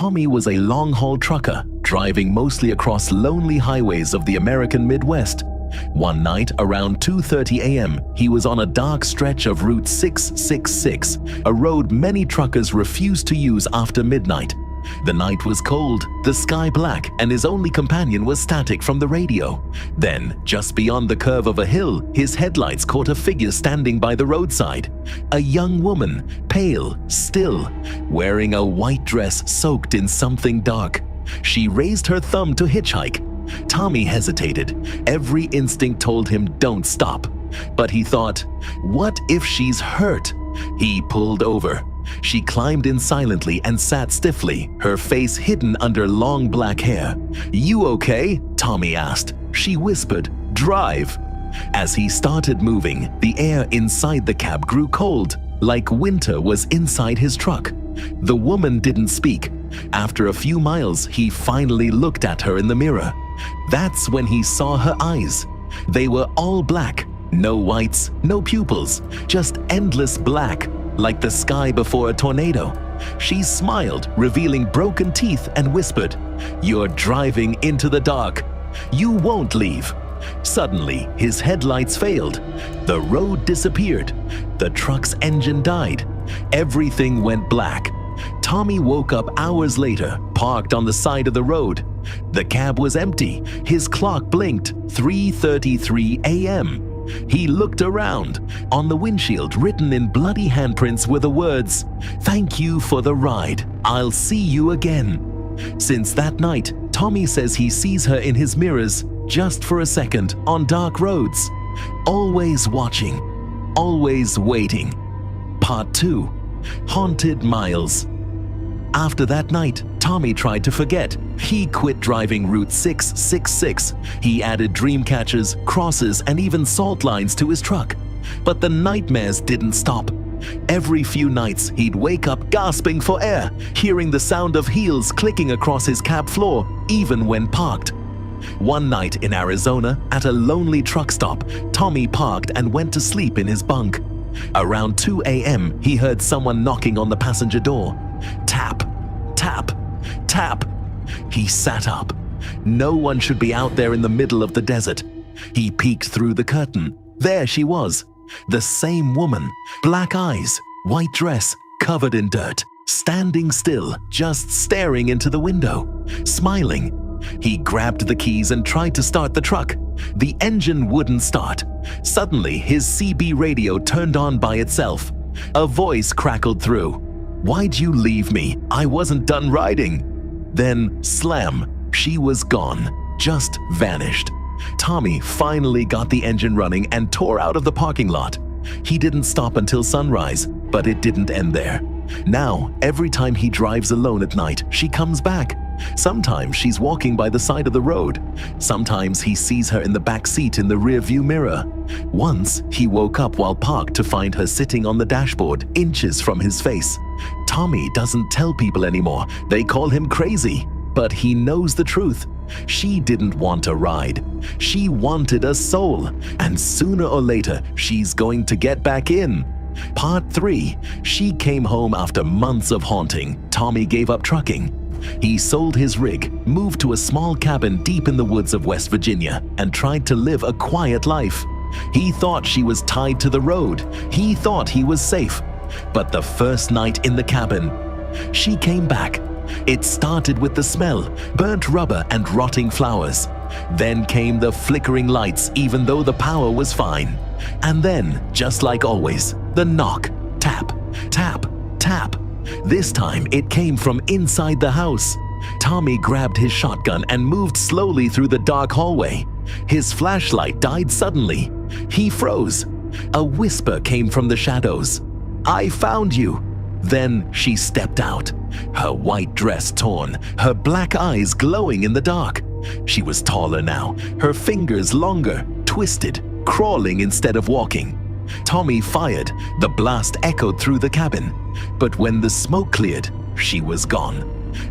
Tommy was a long-haul trucker, driving mostly across lonely highways of the American Midwest. One night, around 2:30 a.m., he was on a dark stretch of Route 666, a road many truckers refuse to use after midnight. The night was cold, the sky black, and his only companion was static from the radio. Then, just beyond the curve of a hill, his headlights caught a figure standing by the roadside. A young woman, pale, still, wearing a white dress soaked in something dark. She raised her thumb to hitchhike. Tommy hesitated. Every instinct told him don't stop. But he thought, what if she's hurt? He pulled over. She climbed in silently and sat stiffly, her face hidden under long black hair. "You okay?" Tommy asked. She whispered, "Drive." As he started moving, the air inside the cab grew cold, like winter was inside his truck. The woman didn't speak. After a few miles, he finally looked at her in the mirror. That's when he saw her eyes. They were all black, no whites, no pupils, just endless black, like the sky before a tornado. She smiled, revealing broken teeth, and whispered, "You're driving into the dark. You won't leave." Suddenly, his headlights failed. The road disappeared. The truck's engine died. Everything went black. Tommy woke up hours later, parked on the side of the road. The cab was empty. His clock blinked, 3:33 a.m. He looked around. On the windshield, written in bloody handprints, were the words, "Thank you for the ride. I'll see you again." Since that night, Tommy says he sees her in his mirrors, just for a second, on dark roads. Always watching, always waiting. Part 2. Haunted Miles. After that night, Tommy tried to forget. He quit driving Route 666. He added dream catchers, crosses, and even salt lines to his truck. But the nightmares didn't stop. Every few nights, he'd wake up gasping for air, hearing the sound of heels clicking across his cab floor, even when parked. One night in Arizona, at a lonely truck stop, Tommy parked and went to sleep in his bunk. Around 2 a.m., he heard someone knocking on the passenger door. Tap, tap, tap. He sat up. No one should be out there in the middle of the desert. He peeked through the curtain. There she was. The same woman. Black eyes, white dress, covered in dirt. Standing still, just staring into the window. Smiling. He grabbed the keys and tried to start the truck. The engine wouldn't start. Suddenly, his CB radio turned on by itself. A voice crackled through. "Why'd you leave me? I wasn't done riding." Then, slam, she was gone, just vanished. Tommy finally got the engine running and tore out of the parking lot. He didn't stop until sunrise, but it didn't end there. Now, every time he drives alone at night, she comes back. Sometimes she's walking by the side of the road. Sometimes he sees her in the back seat in the rearview mirror. Once, he woke up while parked to find her sitting on the dashboard, inches from his face. Tommy doesn't tell people anymore. They call him crazy. But he knows the truth. She didn't want a ride. She wanted a soul. And sooner or later, she's going to get back in. Part 3. She came home after months of haunting. Tommy gave up trucking. He sold his rig, moved to a small cabin deep in the woods of West Virginia, and tried to live a quiet life. He thought she was tied to the road. He thought he was safe. But the first night in the cabin, she came back. It started with the smell, burnt rubber and rotting flowers. Then came the flickering lights, even though the power was fine. And then, just like always, the knock, tap, tap, tap. This time, it came from inside the house. Tommy grabbed his shotgun and moved slowly through the dark hallway. His flashlight died suddenly. He froze. A whisper came from the shadows. "I found you." Then she stepped out, her white dress torn, her black eyes glowing in the dark. She was taller now, her fingers longer, twisted, crawling instead of walking. Tommy fired. The blast echoed through the cabin. But when the smoke cleared, she was gone.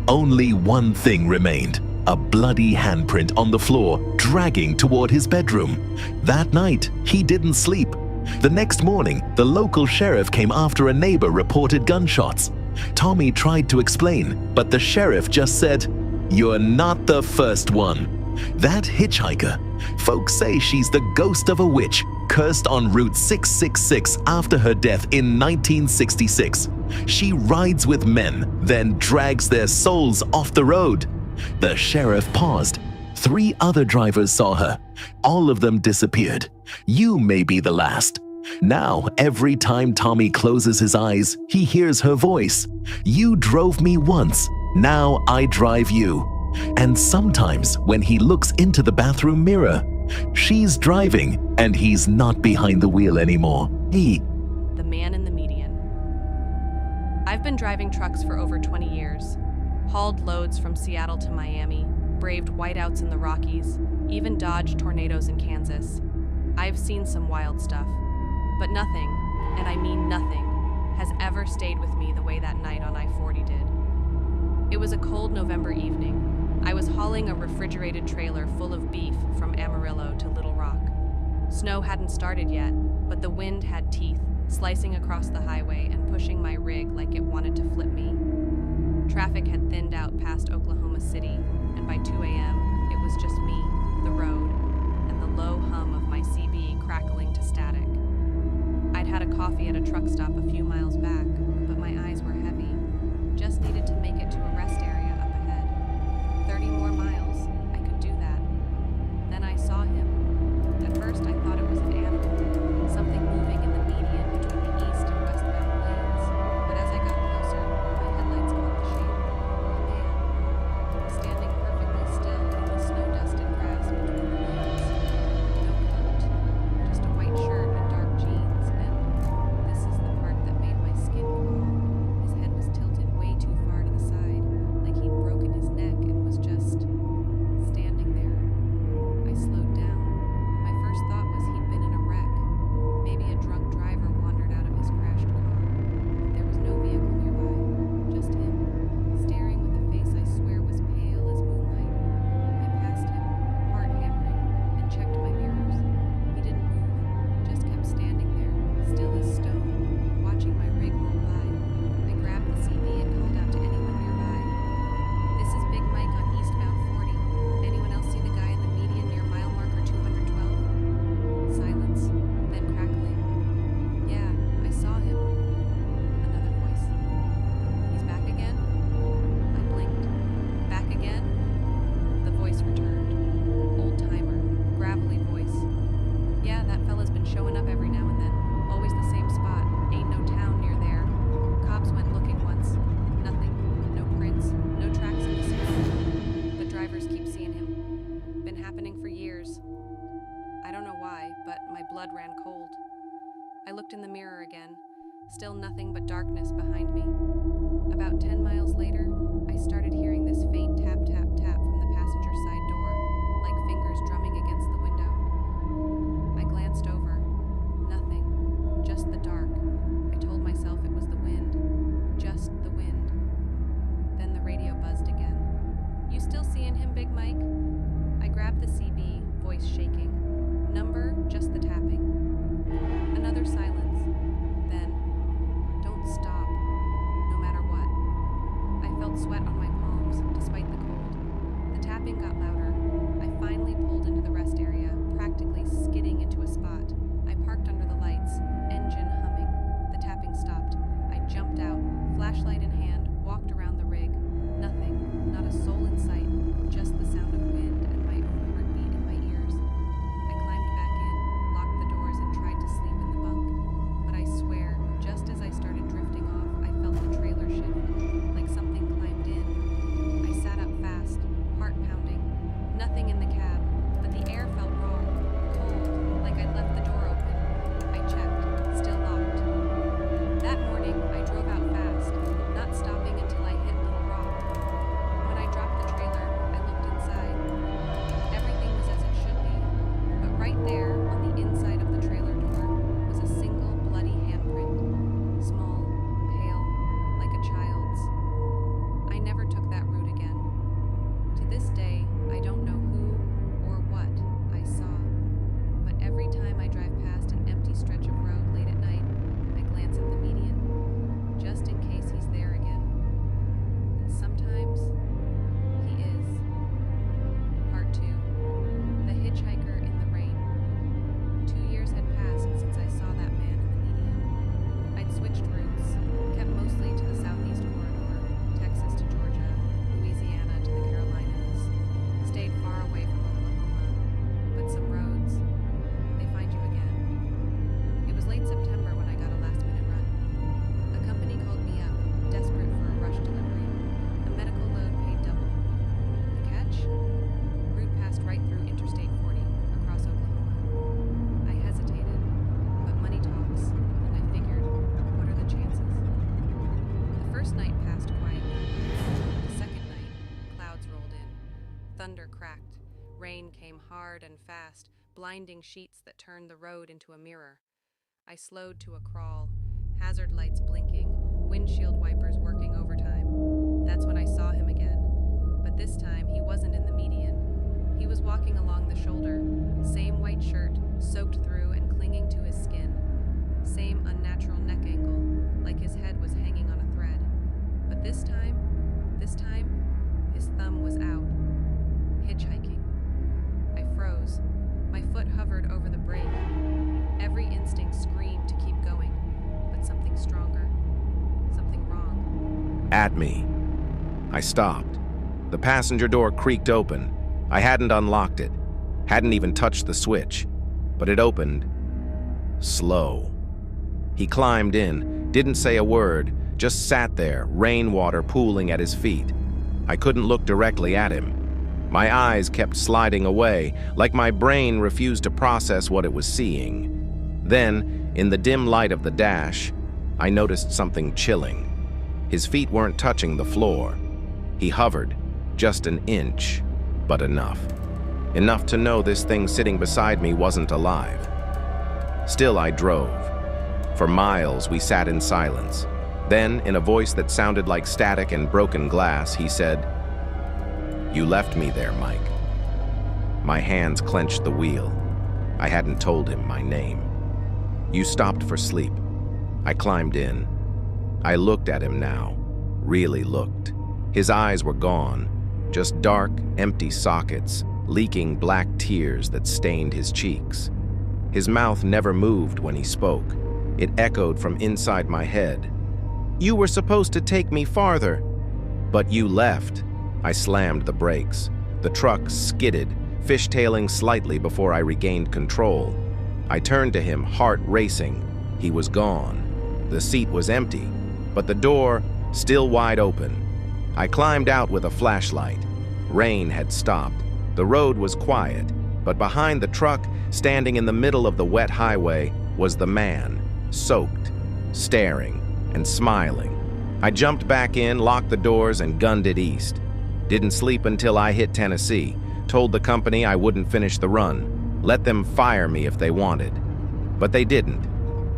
Only one thing remained, a bloody handprint on the floor, dragging toward his bedroom. That night, he didn't sleep. The next morning, the local sheriff came after a neighbor reported gunshots. Tommy tried to explain, but the sheriff just said, "You're not the first one." That hitchhiker, folks say she's the ghost of a witch cursed on Route 666 after her death in 1966. She rides with men, then drags their souls off the road. The sheriff paused. 3 other drivers saw her. All of them disappeared. You may be the last. Now, every time Tommy closes his eyes, he hears her voice. "You drove me once. Now I drive you." And sometimes when he looks into the bathroom mirror, she's driving and he's not behind the wheel anymore. The man in the median. I've been driving trucks for over 20 years. Hauled loads from Seattle to Miami, braved whiteouts in the Rockies, even dodged tornadoes in Kansas. I've seen some wild stuff, but nothing, and I mean nothing, has ever stayed with me the way that night on I-40 did. It was a cold November evening. I was hauling a refrigerated trailer full of beef from Amarillo to Little Rock. Snow hadn't started yet, but the wind had teeth, slicing across the highway and pushing my rig like it wanted to flip me. Traffic had thinned out past Oklahoma City, and by 2 a.m., it was just me, the road, and the low hum of my CB crackling to static. I'd had a coffee at a truck stop a few miles back, but my eyes were heavy. Just needed to make it to a rest area up ahead. 30 more miles, I could do that. Then I saw him. At first I thought it was an animal, something moving in the median between the east and westbound lanes. But as I got closer, my headlights caught the shape of a man, standing perfectly still in the snow-dusted grass between the lanes. No coat, just a white shirt and dark jeans, and this is the part that made my skin crawl. His head was tilted way too far to the side, like he'd broken his neck and was just standing there. I slowed down. My first thought was he'd been in a wreck. Maybe a drunk driver wandered out of his crashed car. But there was no vehicle nearby, just him, staring with a face I swear was pale as moonlight. I passed him, heart hammering, and checked my mirrors. He didn't move, just kept standing there, still as stone, watching my rig roll by. I grabbed the CB and called out to anyone nearby. "This is Big Mike on eastbound 40. Anyone else see the guy in the median near mile marker 212? Silence, then crackling. "Yeah, I saw him." Another voice. "He's back again?" I blinked. "Back again?" The voice returned. Old-timer, gravelly voice. "Yeah, that fella's been showing up every now and then. Always the same spot. Ain't no town near there. Cops went looking once. Nothing. No prints. No tracks in the snow. But drivers keep seeing him. Been happening for years. I don't know why, but my blood ran cold. I looked in the mirror again. Still nothing but darkness behind me. About 10 miles later, I started hearing this faint tap, tap, tap from the passenger side door, like fingers drumming against the window. I glanced over. Nothing. Just the dark. I told myself it was the wind. Just the wind. Then the radio buzzed again. "You still seeing him, Big Mike?" I grabbed the CB, voice shaking. Number, just the tapping. Another silence. Then, "Don't stop, no matter what." I felt sweat on my palms, despite the cold. The tapping got louder. I finally pulled into the rest area, practically skidding into a spot. I parked under the lights, engine humming. The tapping stopped. I jumped out, flashlight in hand, walked around the rig. Nothing, not a soul in sight, just the sound of wind and my own heartbeat in my ears. I climbed back in, locked the door. rain came hard and fast, blinding sheets that turned the road into a mirror. I slowed to a crawl, hazard lights blinking, windshield wipers working overtime. That's when I saw him again. But this time, he wasn't in the median. He was walking along the shoulder, same white shirt, soaked through and clinging to his skin. Same unnatural neck angle, like his head was hanging on a thread. But this time, his thumb was out. Hitchhiking. I froze. My foot hovered over the brake. Every instinct screamed to keep going, but something stronger, something wrong. At me. I stopped. The passenger door creaked open. I hadn't unlocked it, hadn't even touched the switch, but it opened slow. He climbed in, didn't say a word, just sat there, rainwater pooling at his feet. I couldn't look directly at him. My eyes kept sliding away, like my brain refused to process what it was seeing. Then, in the dim light of the dash, I noticed something chilling. His feet weren't touching the floor. He hovered, just an inch, but enough. Enough to know this thing sitting beside me wasn't alive. Still, I drove. For miles, we sat in silence. Then, in a voice that sounded like static and broken glass, he said, "You left me there, Mike." My hands clenched the wheel. I hadn't told him my name. "You stopped for sleep." I climbed in. I looked at him now, really looked. His eyes were gone, just dark, empty sockets, leaking black tears that stained his cheeks. His mouth never moved when he spoke. It echoed from inside my head. "You were supposed to take me farther." "But you left." I slammed the brakes. The truck skidded, fishtailing slightly before I regained control. I turned to him, heart racing. He was gone. The seat was empty, but the door still wide open. I climbed out with a flashlight. Rain had stopped. The road was quiet, but behind the truck, standing in the middle of the wet highway, was the man, soaked, staring, and smiling. I jumped back in, locked the doors, and gunned it east. Didn't sleep until I hit Tennessee. Told the company I wouldn't finish the run. Let them fire me if they wanted. But they didn't.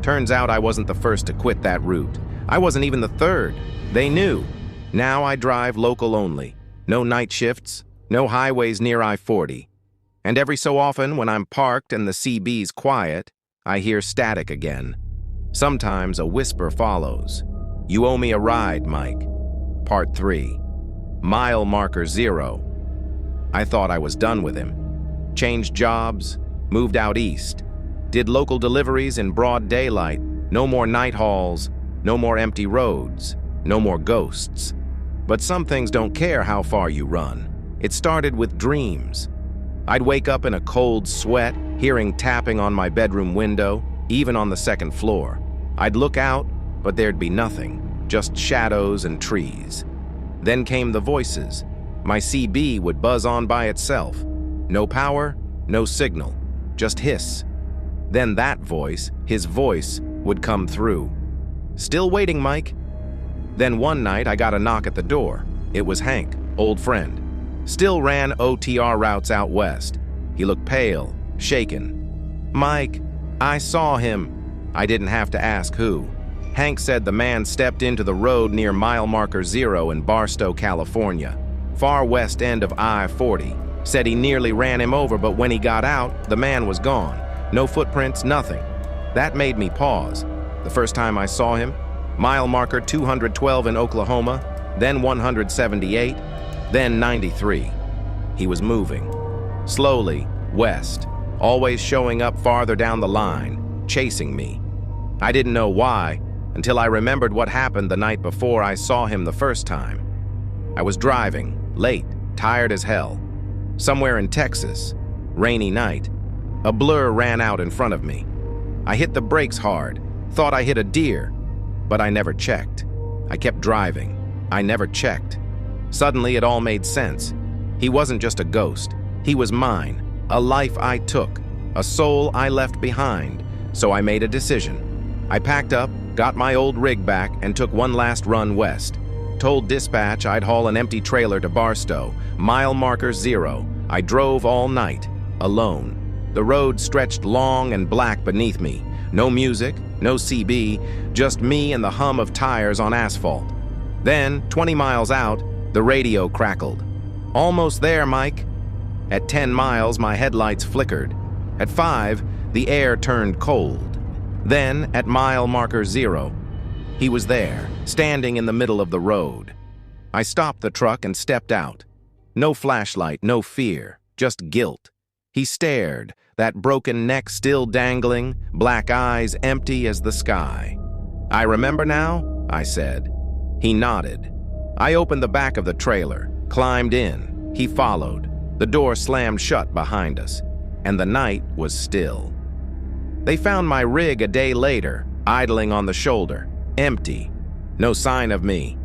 Turns out I wasn't the first to quit that route. I wasn't even the third. They knew. Now I drive local only. No night shifts, no highways near I-40. And every so often, when I'm parked and the CB's quiet, I hear static again. Sometimes a whisper follows. "You owe me a ride, Mike." Part 3. Mile marker 0. I thought I was done with him. Changed jobs, moved out east. Did local deliveries in broad daylight. No more night hauls, no more empty roads, no more ghosts. But some things don't care how far you run. It started with dreams. I'd wake up in a cold sweat, hearing tapping on my bedroom window, even on the second floor. I'd look out, but there'd be nothing, just shadows and trees. Then came the voices. My CB would buzz on by itself. No power, no signal, just hiss. Then that voice, his voice, would come through. "Still waiting, Mike." Then one night I got a knock at the door. It was Hank, old friend. Still ran OTR routes out west. He looked pale, shaken. "Mike, I saw him." I didn't have to ask who. Hank said the man stepped into the road near mile marker 0 in Barstow, California, far west end of I-40. Said he nearly ran him over, but when he got out, the man was gone. No footprints, nothing. That made me pause. The first time I saw him, mile marker 212 in Oklahoma, then 178, then 93. He was moving. Slowly, west, always showing up farther down the line, chasing me. I didn't know why, until I remembered what happened the night before I saw him the first time. I was driving, late, tired as hell. Somewhere in Texas, rainy night. A blur ran out in front of me. I hit the brakes hard, thought I hit a deer, but I never checked. I kept driving. I never checked. Suddenly it all made sense. He wasn't just a ghost. He was mine, a life I took, a soul I left behind. So I made a decision. I packed up, got my old rig back, and took one last run west. Told dispatch I'd haul an empty trailer to Barstow, mile marker 0, I drove all night, alone. The road stretched long and black beneath me. No music, no CB, just me and the hum of tires on asphalt. Then, 20 miles out, the radio crackled. "Almost there, Mike." At 10 miles, my headlights flickered. At 5, the air turned cold. Then, at mile marker 0, he was there, standing in the middle of the road. I stopped the truck and stepped out. No flashlight, no fear, just guilt. He stared, that broken neck still dangling, black eyes empty as the sky. "I remember now?" I said. He nodded. I opened the back of the trailer, climbed in. He followed. The door slammed shut behind us, and the night was still. They found my rig a day later, idling on the shoulder, empty. No sign of me.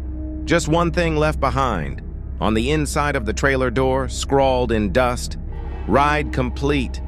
Just one thing left behind. On the inside of the trailer door, scrawled in dust, "Ride complete.